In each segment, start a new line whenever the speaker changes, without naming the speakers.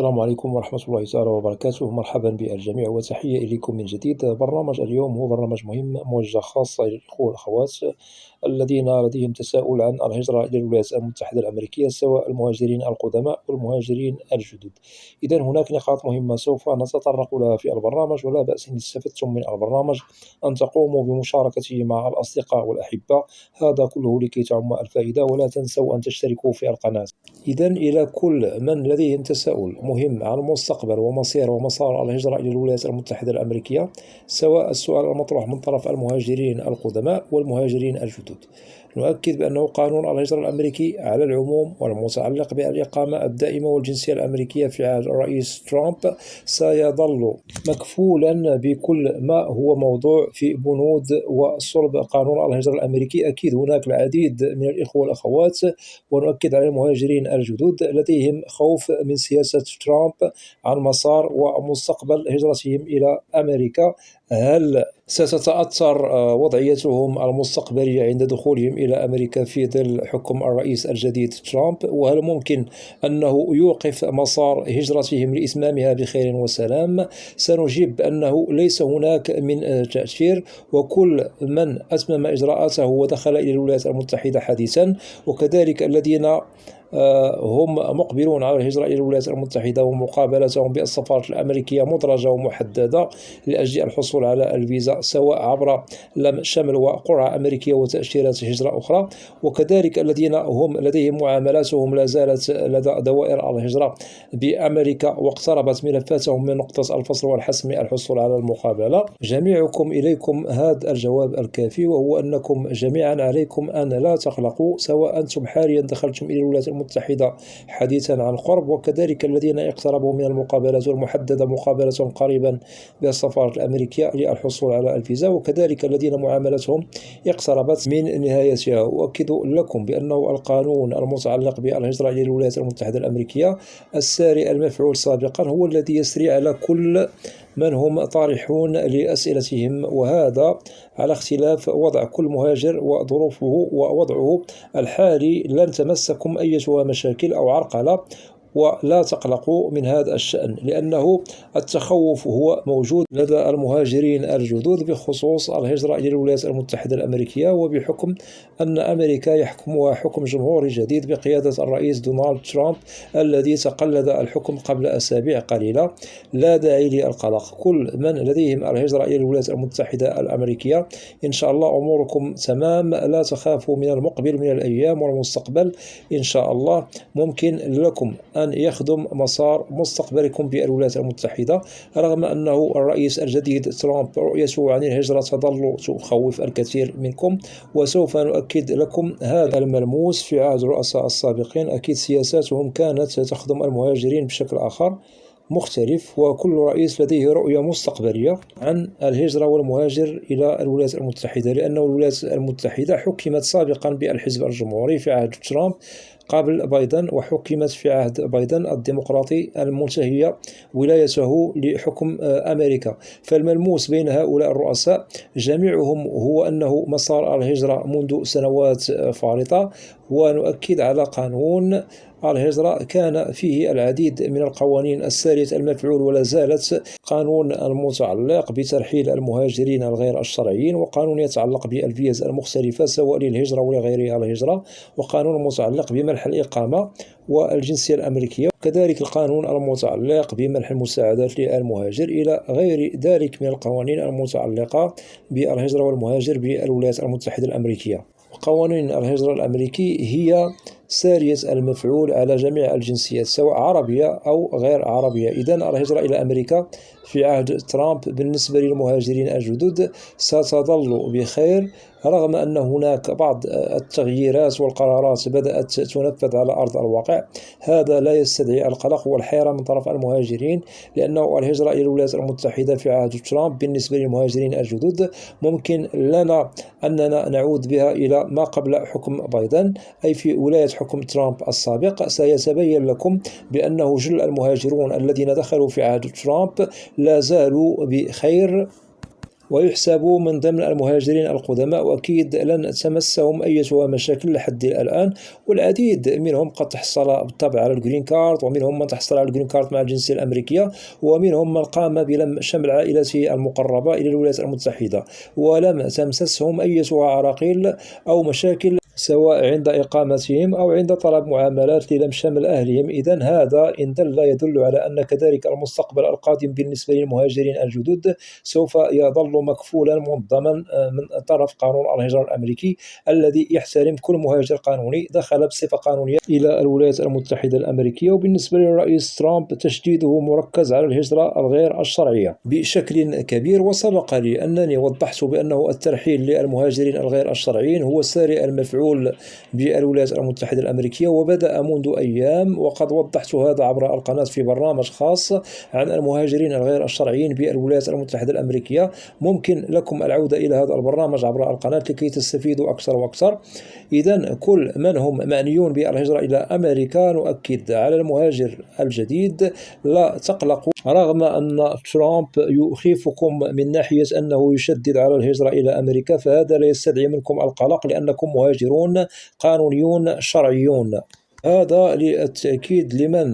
السلام عليكم ورحمة الله تعالى وبركاته. مرحبا بالجميع وتحية إليكم من جديد. برنامج اليوم هو برنامج مهم موجه خاصة للأخوة والأخوات الذين لديهم تساؤل عن الهجرة إلى الولايات المتحدة الأمريكية، سواء المهاجرين القدماء والمهاجرين الجدد. إذا هناك نقاط مهمة سوف نتطرق لها في البرنامج، ولا بأس إن استفدتم من البرنامج أن تقوموا بمشاركته مع الأصدقاء والأحبة، هذا كله لكي تعم الفائدة. ولا تنسوا أن تشتركوا في القناة. إذا إلى كل من لديهم تساؤل مهم عن مستقبل ومصير ومسار الهجرة إلى الولايات المتحدة الأمريكية، سواء السؤال المطروح من طرف المهاجرين القدماء والمهاجرين الجدد، نؤكد بأنه قانون الهجرة الأمريكي على العموم والمتعلق بالإقامة الدائمة والجنسية الأمريكية في عهد الرئيس ترامب سيظل مكفولا بكل ما هو موضوع في بنود وصلب قانون الهجرة الأمريكي. أكيد هناك العديد من الإخوة والأخوات، ونؤكد على المهاجرين الجدد، لديهم خوف من سياسة ترامب عن مسار ومستقبل هجرتهم إلى أمريكا. هل ستتأثر وضعيتهم المستقبلية عند دخولهم إلى أمريكا في ظل حكم الرئيس الجديد ترامب؟ وهل ممكن أنه يوقف مسار هجرتهم لإتمامها بخير وسلام؟ سنجيب بأنه ليس هناك من تأثير، وكل من أتمم إجراءاته ودخل إلى الولايات المتحدة حديثا، وكذلك الذين هم مقبلون على الهجرة إلى الولايات المتحدة ومقابلتهم بالسفارة الأمريكية مدرجة ومحددة لأجل الحصول على الفيزا، سواء عبر شمل وقرعة أمريكية وتأشيرات هجرة أخرى، وكذلك الذين هم لديهم معاملاتهم لا زالت لدى دوائر الهجرة بأمريكا واقتربت ملفاتهم من نقطة الفصل والحسم الحصول على المقابلة. جميعكم إليكم هذا الجواب الكافي، وهو أنكم جميعا عليكم أن لا تقلقوا، سواء أنتم حاليا دخلتم إلى الولايات المتحدة حديثا عن قرب، وكذلك الذين اقتربوا من المقابلات المحددة مقابلة قريبا بالسفارة الأمريكية للحصول على الفيزا، وكذلك الذين معاملتهم اقتربت من نهايتها. أؤكد لكم بأنه القانون المتعلق بالهجرة إلى الولايات المتحدة الأمريكية الساري المفعول سابقا هو الذي يسري على كل من هم طارحون لأسئلتهم، وهذا على اختلاف وضع كل مهاجر وظروفه ووضعه الحالي. لن تمسكم أية مشاكل أو عرقلة، ولا تقلقوا من هذا الشأن، لأنه التخوف هو موجود لدى المهاجرين الجدد بخصوص الهجرة إلى الولايات المتحدة الأمريكية، وبحكم أن أمريكا يحكمها حكم جمهوري جديد بقيادة الرئيس دونالد ترامب الذي تقلد الحكم قبل أسابيع قليلة. لا داعي للقلق، كل من لديهم الهجرة إلى الولايات المتحدة الأمريكية إن شاء الله أموركم تمام، لا تخافوا من المقبل من الأيام والمستقبل. إن شاء الله ممكن لكم أن يخدم مسار مستقبلكم بالولايات المتحدة، رغم أنه الرئيس الجديد ترامب رؤيته عن الهجرة تظل تخوف الكثير منكم، وسوف نؤكد لكم هذا الملموس. في عهد الرؤساء السابقين أكيد سياساتهم كانت تخدم المهاجرين بشكل آخر مختلف، وكل رئيس لديه رؤية مستقبلية عن الهجرة والمهاجر إلى الولايات المتحدة، لأن الولايات المتحدة حكمت سابقا بالحزب الجمهوري في عهد ترامب قبل بايدن، وحكمت في عهد بايدن الديمقراطي المنتهية ولايته لحكم أمريكا. فالملموس بين هؤلاء الرؤساء جميعهم هو أنه مسار الهجرة منذ سنوات فارطة، ونؤكد على قانون الهجرة كان فيه العديد من القوانين السارية المفعول، ولا زالت قانون المتعلق بترحيل المهاجرين الغير الشرعيين، وقانون يتعلق بالفيز المختلفة سواء للهجرة ولغيرها الهجرة، وقانون متعلق بمنح الإقامة والجنسية الأمريكية، وكذلك القانون المتعلق بمنح المساعدات للمهاجر، إلى غير ذلك من القوانين المتعلقة بالهجرة والمهاجر بالولايات المتحدة الأمريكية. قوانين الهجرة الأمريكي هي سارية المفعول على جميع الجنسيات سواء عربية أو غير عربية. إذن الهجرة إلى أمريكا في عهد ترامب بالنسبة للمهاجرين الجدد ستظل بخير، رغم أن هناك بعض التغييرات والقرارات بدأت تنفذ على أرض الواقع. هذا لا يستدعي القلق والحيرة من طرف المهاجرين، لأنه الهجرة إلى الولايات المتحدة في عهد ترامب بالنسبة للمهاجرين الجدد ممكن لنا أننا نعود بها إلى ما قبل حكم بايدن، أي في ولاية حكم ترامب السابق. سيتبين لكم بأنه جل المهاجرون الذين دخلوا في عهد ترامب لا زالوا بخير، ويحسبوا من ضمن المهاجرين القدماء، وأكيد لن تمسهم أي مشاكل لحد الآن. والعديد منهم قد تحصل بالطبع على الجرين كارد، ومنهم من تحصل على الجرين كارد مع الجنسية الأمريكية، ومنهم من قام بلم شمل عائلته المقربة إلى الولايات المتحدة ولم تمسسهم أي عراقيل أو مشاكل، سواء عند إقامتهم أو عند طلب معاملات للم شمل أهلهم. إذن هذا إن دل يدل على أن كذلك المستقبل القادم بالنسبة للمهاجرين الجدد سوف يظل مكفولا منظما من طرف قانون الهجرة الأمريكي، الذي يحترم كل مهاجر قانوني دخل بصفة قانونية إلى الولايات المتحدة الأمريكية. وبالنسبة للرئيس ترامب تشديده مركز على الهجرة الغير الشرعية بشكل كبير. وسبق لي أنني وضحت بأنه الترحيل للمهاجرين الغير الشرعيين هو الساري المفعول بالولايات المتحدة الأمريكية، وبدأ منذ أيام، وقد وضحت هذا عبر القناة في برنامج خاص عن المهاجرين الغير الشرعيين بالولايات المتحدة الأمريكية. ممكن لكم العودة إلى هذا البرنامج عبر القناة لكي تستفيدوا أكثر وأكثر. إذن كل من هم معنيون بالهجرة إلى أمريكا نؤكد على المهاجر الجديد: لا تقلقوا، رغم أن ترامب يخيفكم من ناحية أنه يشدد على الهجرة إلى أمريكا، فهذا لا يستدعي منكم القلق، لأنكم مهاجرون قانونيون شرعيون. هذا للتأكيد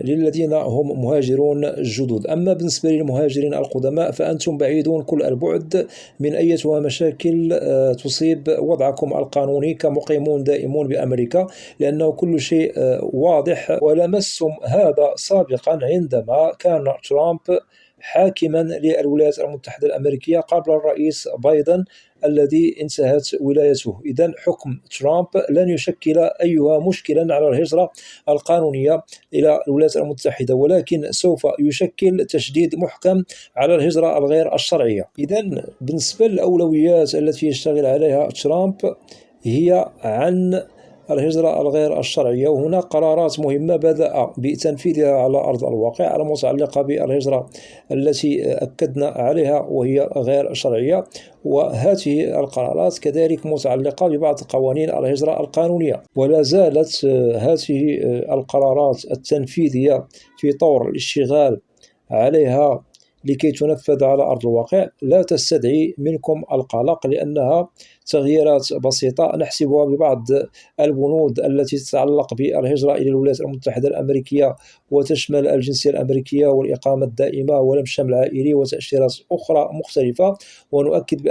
للذين هم مهاجرون جدد. أما بالنسبة للمهاجرين القدماء فأنتم بعيدون كل البعد من أي مشاكل تصيب وضعكم القانوني كمقيمون دائمون بأمريكا، لأنه كل شيء واضح. ولمستم هذا سابقا عندما كان ترامب حاكما للولايات المتحدة الأمريكية قبل الرئيس بايدن الذي انتهت ولايته. إذن حكم ترامب لن يشكل أي مشكلا على الهجرة القانونية إلى الولايات المتحدة، ولكن سوف يشكل تشديد محكم على الهجرة الغير الشرعية. إذن بالنسبة للأولويات التي يشتغل عليها ترامب هي عن الهجرة الغير الشرعية، وهناك قرارات مهمة بدأ بتنفيذها على أرض الواقع المتعلقة بالهجرة التي أكدنا عليها وهي غير شرعية. وهذه القرارات كذلك متعلقة ببعض قوانين الهجرة القانونية، ولا زالت هذه القرارات التنفيذية في طور الاشتغال عليها لكي تنفذ على أرض الواقع. لا تستدعي منكم القلق، لأنها تغييرات بسيطة نحسبها ببعض البنود التي تتعلق بالهجرة إلى الولايات المتحدة الأمريكية، وتشمل الجنسية الأمريكية والإقامة الدائمة ولم شمل عائلي وتأشيرات أخرى مختلفة. ونؤكد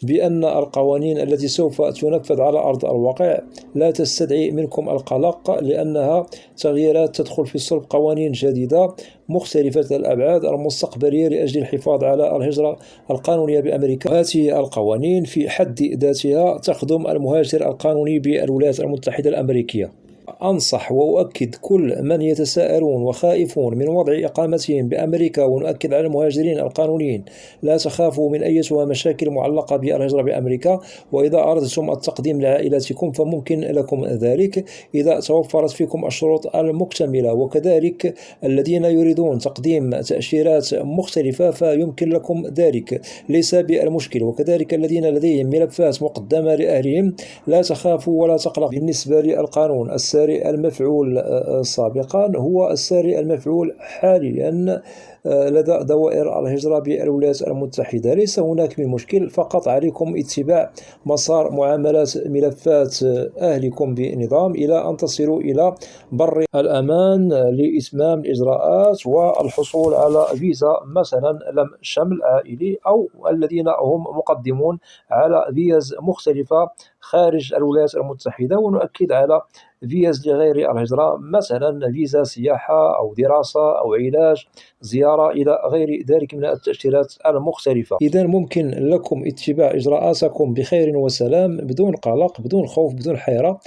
بأن القوانين التي سوف تنفذ على أرض الواقع لا تستدعي منكم القلق، لأنها تغييرات تدخل في صلب قوانين جديدة مختلفة الأبعاد المستقبلية لأجل الحفاظ على الهجرة القانونية بأمريكا. هذه القوانين في حد ذاتها تخدم المهاجر القانوني بالولايات المتحدة الأمريكية. أنصح وأؤكد كل من يتساءلون وخائفون من وضع إقامتهم بأمريكا، ونؤكد على المهاجرين القانونيين: لا تخافوا من أي مشاكل معلقة بالهجرة بأمريكا. وإذا أردتم التقديم لعائلاتكم فممكن لكم ذلك إذا توفرت فيكم الشروط المكتملة، وكذلك الذين يريدون تقديم تأشيرات مختلفة فيمكن لكم ذلك، ليس بالمشكل. وكذلك الذين لديهم ملفات مقدمة لأهلهم، لا تخافوا ولا تقلقوا. بالنسبة للقانون الساري المفعول سابقا هو الساري المفعول حاليا لدى دوائر الهجرة بالولايات المتحدة. ليس هناك من مشكل، فقط عليكم اتباع مسار معاملات ملفات أهلكم بنظام إلى أن تصلوا إلى بر الأمان لإتمام الإجراءات والحصول على فيزا، مثلا لم شمل عائلي، أو الذين هم مقدمون على فيز مختلفة خارج الولايات المتحدة. ونؤكد على فيز لغير الهجرة، مثلا فيزا سياحة أو دراسة أو علاج، زيارة، إلى غير ذلك من التأشيرات المختلفة. إذا ممكن لكم اتباع إجراءاتكم بخير وسلام، بدون قلق، بدون خوف، بدون حيرة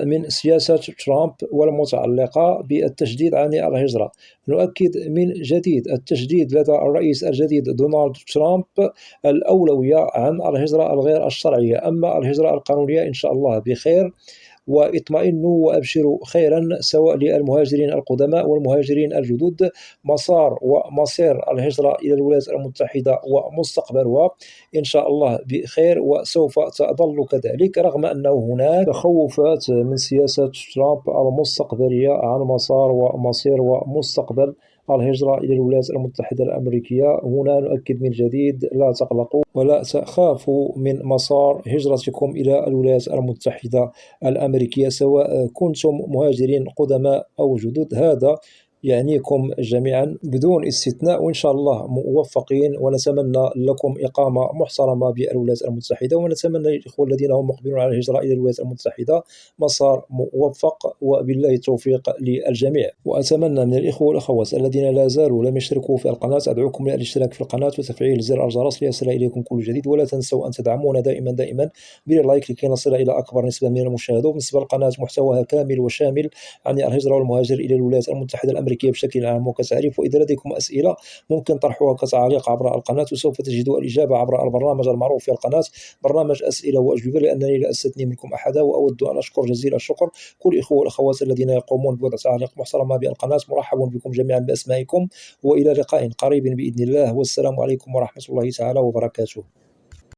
من سياسة ترامب والمتعلقة بالتشديد عن الهجرة. نؤكد من جديد: التشديد لدى الرئيس الجديد دونالد ترامب الأولوية عن الهجرة الغير الشرعية. أما الهجرة القانونية إن شاء الله بخير، واطمئنوا وأبشروا خيرا، سواء للمهاجرين القدماء والمهاجرين الجدد. مسار ومصير الهجرة إلى الولايات المتحدة ومستقبلها إن شاء الله بخير، وسوف تظل كذلك، رغم أنه هناك تخوفات من سياسة ترامب المستقبلية عن مسار ومصير ومستقبل الهجرة إلى الولايات المتحدة الأمريكية. هنا نؤكد من جديد: لا تقلقوا ولا تخافوا من مسار هجرتكم إلى الولايات المتحدة الأمريكية، سواء كنتم مهاجرين قدماء أو جدد. هذا يعنيكم جميعا بدون استثناء، وإن شاء الله موفقين، ونتمنى لكم إقامة محترمة بالولايات المتحدة، ونتمنى للإخوة الذين هم مقبلون على الهجرة إلى الولايات المتحدة مسار موفق، وبالله التوفيق للجميع. وأتمنى من الإخوة والأخوات الذين لا زالوا لم يشتركوا في القناة، أدعوكم إلى الاشتراك في القناة وتفعيل زر الجرس ليصل إليكم كل جديد، ولا تنسوا أن تدعمونا دائما باللايك لكي نصل إلى أكبر نسبة من المشاهدة. بالنسبة للقناة محتواها كامل وشامل عن الهجرة والمهاجر إلى الولايات المتحدة الأمريكية بشكل عام وكتعريف. وإذا لديكم أسئلة ممكن طرحها كتعليق عبر القناة، وسوف تجدوا الإجابة عبر البرنامج المعروف في القناة، برنامج أسئلة وأجوبة، لأنني لا أستثني منكم أحدا. وأود أن أشكر جزيل الشكر كل الإخوة والأخوات الذين يقومون بوضع تعليق محترمة بالقناة. مرحبا بكم جميعا بأسمائكم، وإلى لقاء قريب بإذن الله، والسلام عليكم ورحمة الله تعالى وبركاته.